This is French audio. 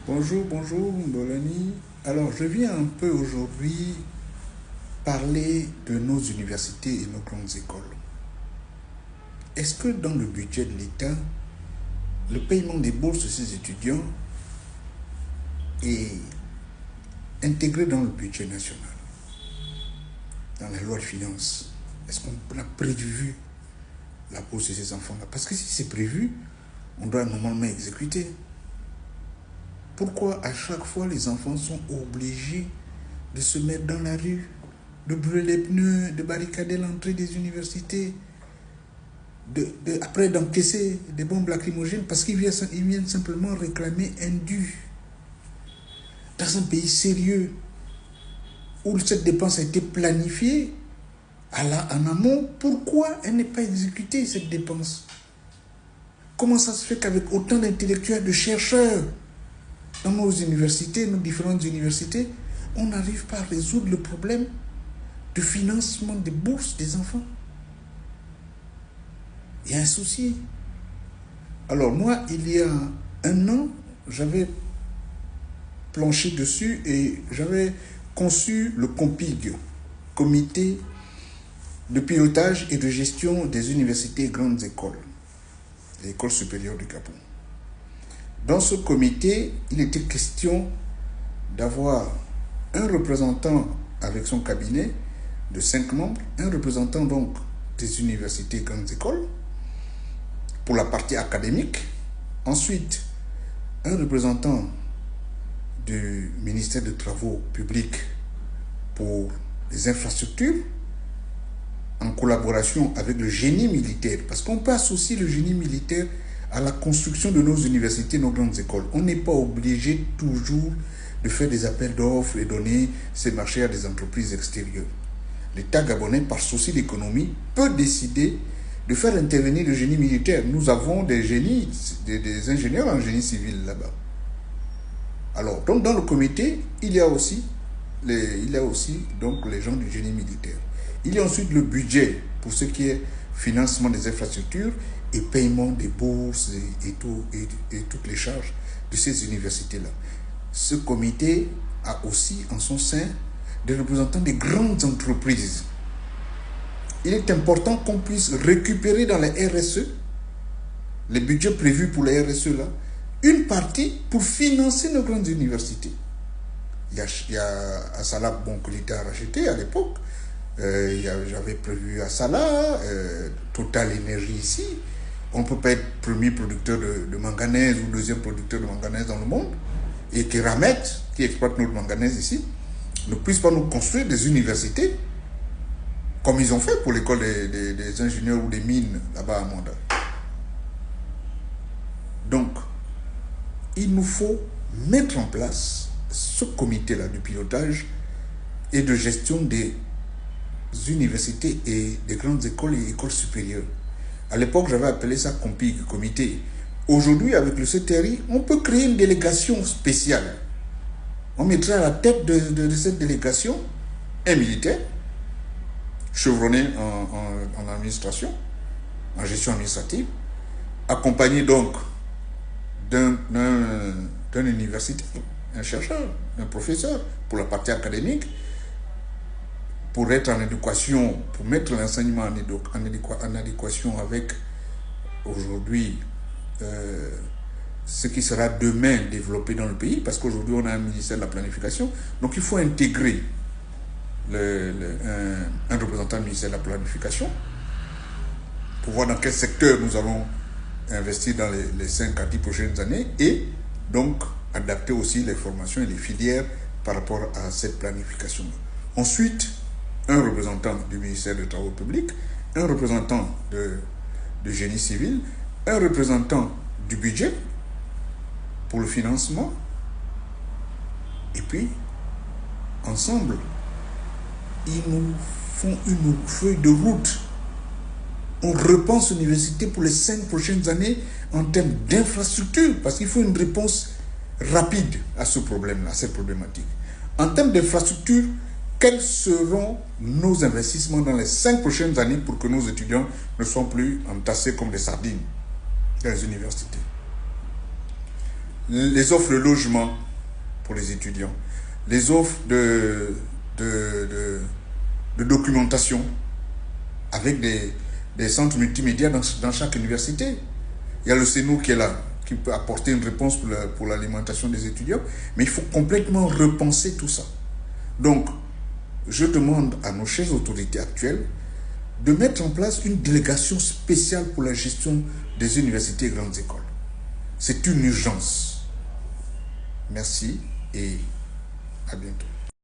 Bonjour, bonjour, Bolani. Alors, je viens un peu aujourd'hui parler de nos universités et nos grandes écoles. Est-ce que dans le budget de l'État, le paiement des bourses de ces étudiants est intégré dans le budget national, dans la loi de finances? Est-ce qu'on a prévu la bourse de ces enfants-là? Parce que si c'est prévu, on doit normalement exécuter. Pourquoi à chaque fois les enfants sont obligés de se mettre dans la rue, de brûler les pneus, de barricader l'entrée des universités, après d'encaisser des bombes lacrymogènes parce qu'ils viennent simplement réclamer un dû? Dans un pays sérieux où cette dépense a été planifiée en amont, pourquoi elle n'est pas exécutée, cette dépense? Comment ça se fait qu'avec autant d'intellectuels, de chercheurs dans nos universités, nos différentes universités, on n'arrive pas à résoudre le problème de financement des bourses des enfants? Il y a un souci. Alors moi, il y a un an, j'avais planché dessus et j'avais conçu le COMPIG, Comité de pilotage et de gestion des universités et grandes écoles, les écoles supérieures du Gabon. Dans ce comité, il était question d'avoir un représentant avec son cabinet de 5 membres, un représentant donc des universités et grandes écoles pour la partie académique, ensuite un représentant du ministère des Travaux publics pour les infrastructures, en collaboration avec le génie militaire, parce qu'on peut associer le génie militaire à la construction de nos universités, nos grandes écoles. On n'est pas obligé toujours de faire des appels d'offres et donner ces marchés à des entreprises extérieures. L'État gabonais, par souci d'économie, peut décider de faire intervenir le génie militaire. Nous avons des génies, des ingénieurs en génie civil là-bas. Alors, donc dans le comité, il y a aussi donc les gens du génie militaire. Il y a ensuite le budget pour ce qui est financement des infrastructures et paiement des bourses et toutes les charges de ces universités-là. Ce comité a aussi en son sein des représentants des grandes entreprises. Il est important qu'on puisse récupérer dans les RSE, les budgets prévus pour les RSE là, une partie pour financer nos grandes universités. Il y a Assala, bon, que l'État a racheté à l'époque. J'avais prévu Assala, Total Énergie ici. On ne peut pas être premier producteur de manganèse ou deuxième producteur de manganèse dans le monde. Et que Ramet, qui exploite notre manganèse ici, ne puisse pas nous construire des universités comme ils ont fait pour l'école des ingénieurs ou des mines là-bas à Manda. Donc, il nous faut mettre en place ce comité-là de pilotage et de gestion des universités et des grandes écoles et écoles supérieures. À l'époque, j'avais appelé ça COMPIG, comité. Aujourd'hui, avec le CTRI, on peut créer une délégation spéciale. On mettrait à la tête de cette délégation un militaire, chevronné en administration, en gestion administrative, accompagné donc d'un universitaire, un chercheur, un professeur pour la partie académique, pour être en adéquation, pour mettre l'enseignement en adéquation avec aujourd'hui ce qui sera demain développé dans le pays, parce qu'aujourd'hui on a un ministère de la planification, donc il faut intégrer un représentant du ministère de la planification pour voir dans quel secteur nous allons investir dans les 5 à 10 prochaines années et donc adapter aussi les formations et les filières par rapport à cette planification. Ensuite, un représentant du ministère des Travaux publics, un représentant de génie civil, un représentant du budget pour le financement, et puis, ensemble, ils nous font une feuille de route. On repense l'université pour les 5 prochaines années en termes d'infrastructure, parce qu'il faut une réponse rapide à ce problème-là, à cette problématique. En termes d'infrastructure, quels seront nos investissements dans les 5 prochaines années pour que nos étudiants ne soient plus entassés comme des sardines dans les universités? les offres de logement pour les étudiants, les offres de documentation avec des centres multimédia dans chaque université. Il y a le CENO qui est là, qui peut apporter une réponse pour l'alimentation des étudiants, mais il faut complètement repenser tout ça. Donc, je demande à nos chères autorités actuelles de mettre en place une délégation spéciale pour la gestion des universités et grandes écoles. C'est une urgence. Merci et à bientôt.